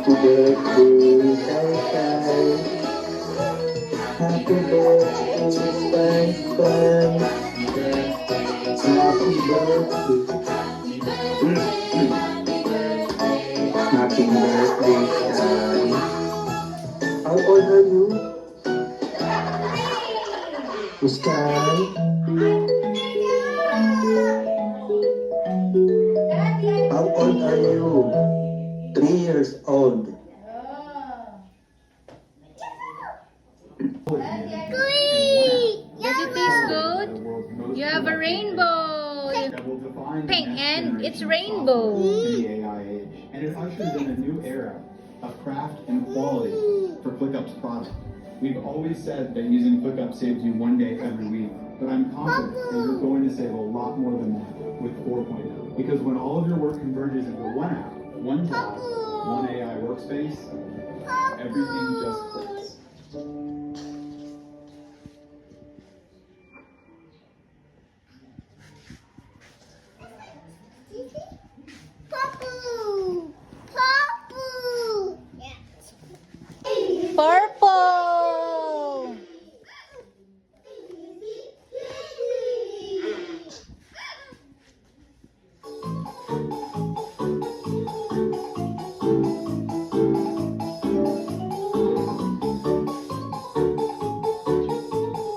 Happy birthday, Kai Kai. Happy birthday, Span Span. Happy birthday. Happy birthday, Sky. How old are you? Sky? How old are you? 3 years old. Does it taste good? You have a rainbow. Pink, and it's rainbow. The AI age, and it ushers in a new era of craft and quality for ClickUp's product. We've always said that using ClickUp saves you 1 day every week, but I'm confident that you're going to save a lot more than that with 4.0. Because when all of your work converges into one app, one tab, one AI workspace, everything just clicks. Purple.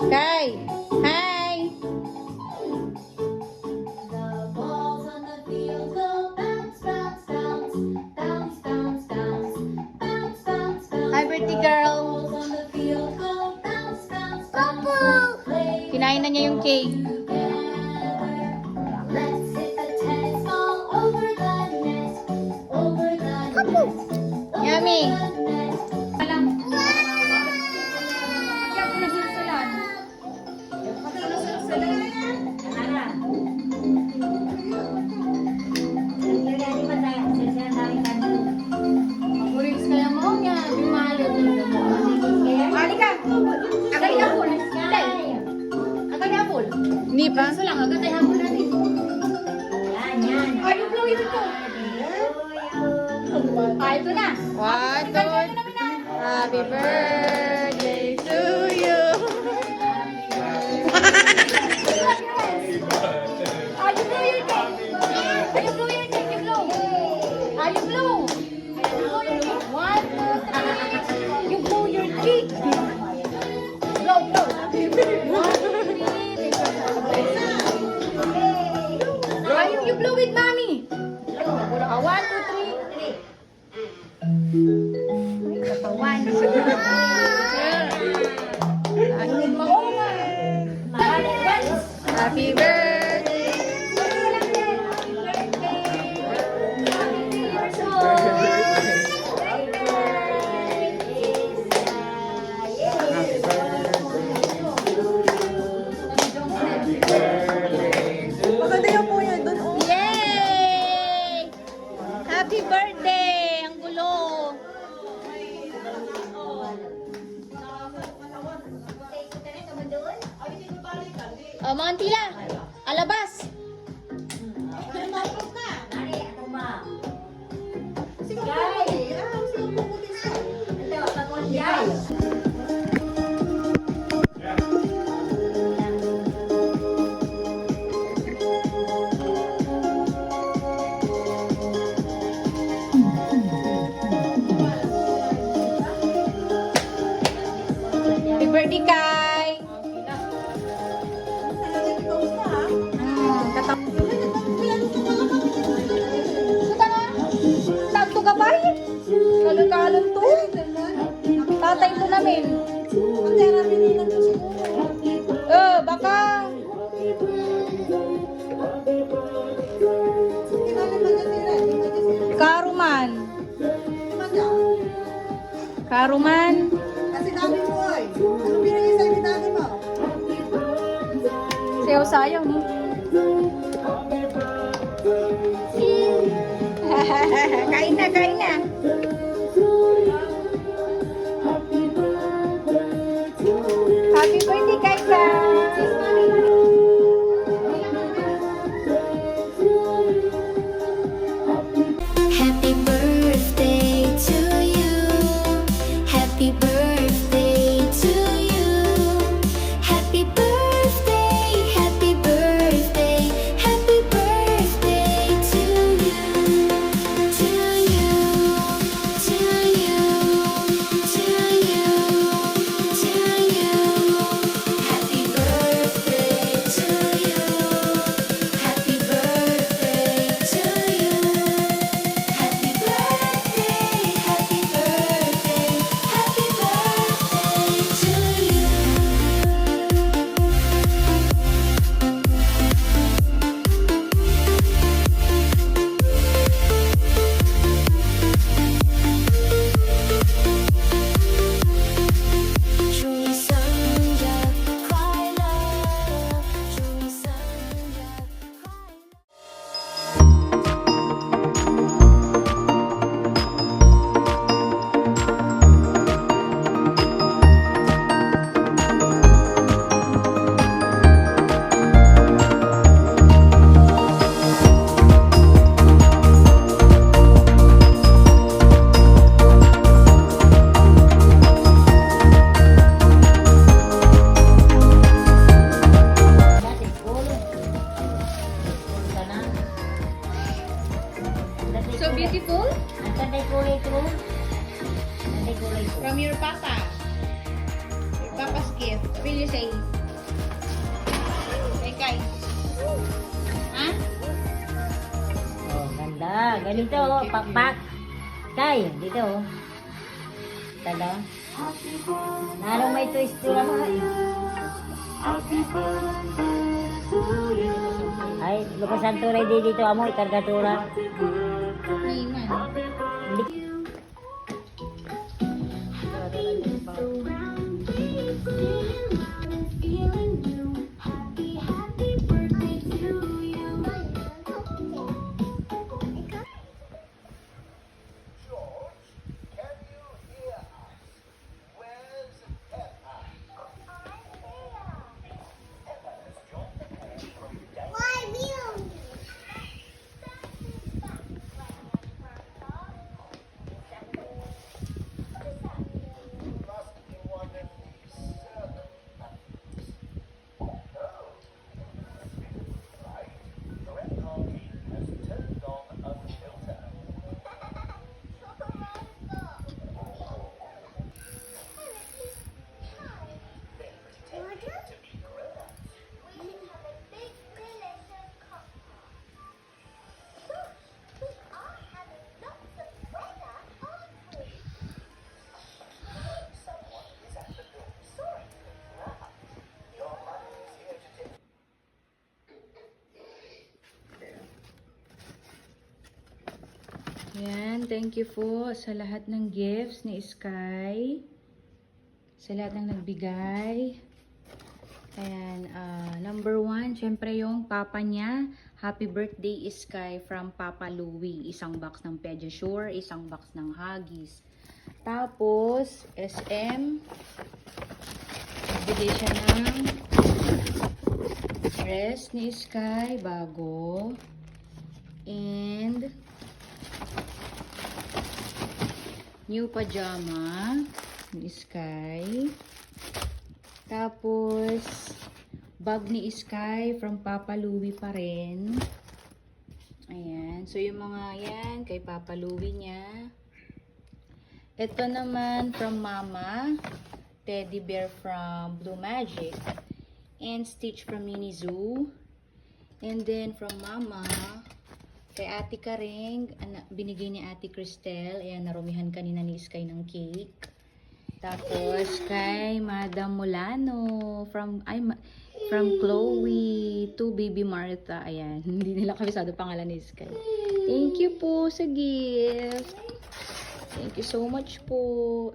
Kai, hi. The balls on the field go bounce, bounce, bounce, bounce, bounce, bounce, bounce, bounce, bounce. Hi, birthday girl. Balls on the field go bounce, bounce, bounce. Play Kinain na niya yung cake. together. Let's hit the tennis ball over the net, over the net, Yummy. over the net. Hindi pa? Ay, yung blue ko. Ay, ito na. One, two. Happy birthday to you. Ay, yung blue yun ko. Ay, yung blue yun ko. Yung blue. Ay, yung blue. Yung blue yun ko. One, two, three. Yung blue yun ko. Blow, blow. One, two, three. Ay, yung blue with mommy. One, two, three. Katawan. Happy birthday. Yay! Happy birthday! Ang gulo. Oh, mga tila. Alabas. Happy birthday, Kai. Tanto ka ba? Kalon-kalon to. Tatay to namin. Baka. Karuman. Karuman. Kasi dami mo eh. Ano binigay sa'yo ni dami mo? Sayaw sayang, no? Kain na, kain na. Happy birthday, Kaisa! Happy birthday to Hindi kulay ko. From your papa. Your papa's gift. What will you say? Kay. Ha? Oh, ganda. Ganito, oh, pakpak. Kay, dito, oh. Tada. Narong may twist to naman. Ay, lukasan turay dito amo, ikargatura. May man. Yan, thank you po sa lahat ng gifts ni Sky. Sa lahat ng nagbigay. Ayan, number 1, syempre yung papa niya. Happy birthday, Sky, from Papa Louie. Isang box ng Pediasure, isang box ng Huggies. Tapos, SM. Nagbigay siya ng dress ni Sky, bago. And new pajama ni Sky. Tapos, bag ni Sky from Papa Louie pa rin. Ayan. So, yung mga yan, kay Papa Louie niya. Ito naman from Mama. Teddy bear from Blue Magic. And Stitch from Minizoo. And then, from Mama, kay Ate Karing, binigay ni Ate Cristel. Ayan, narumihan kanina ni Sky ng cake. Tapos, kay Madam Molano, from Chloe to Baby Martha. Ayan, hindi nila kabisado pangalan ni Sky. Thank you po sa gift. Thank you so much po.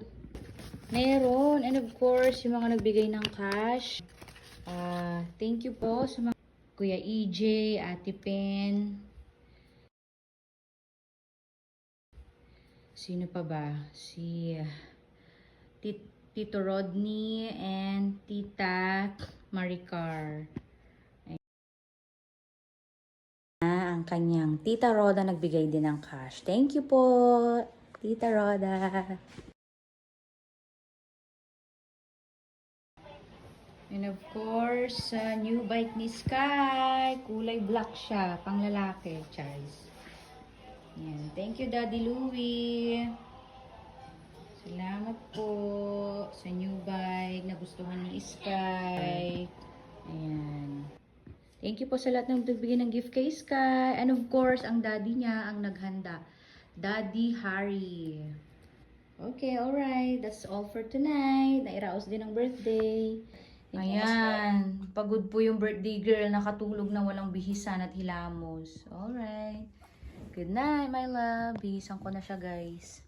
Meron. And of course, yung mga nagbigay ng cash. Thank you po sa mga Kuya EJ, Ate Pen. Sino pa ba? Si Tito Rodney and Tita Maricar. Ang kanyang Tita Roda nagbigay din ng cash. Thank you po, Tita Roda. And of course, new bike ni Sky. Kulay black siya. Pang lalaki, Charles. Yan. Thank you, Daddy Louie. Salamat po sa new bike. Nagustuhan ni Sky. Ayan. Thank you po sa lahat ng nagbigay ng gift kay Sky. And of course, ang daddy niya ang naghanda. Daddy Harry. Okay, alright. That's all for tonight. Nairaos din ang birthday. Ayan. Pagod po yung birthday girl. Nakatulog na walang bihisan at hilamos. Alright. Good night, my love. Bihisan ko na siya, guys.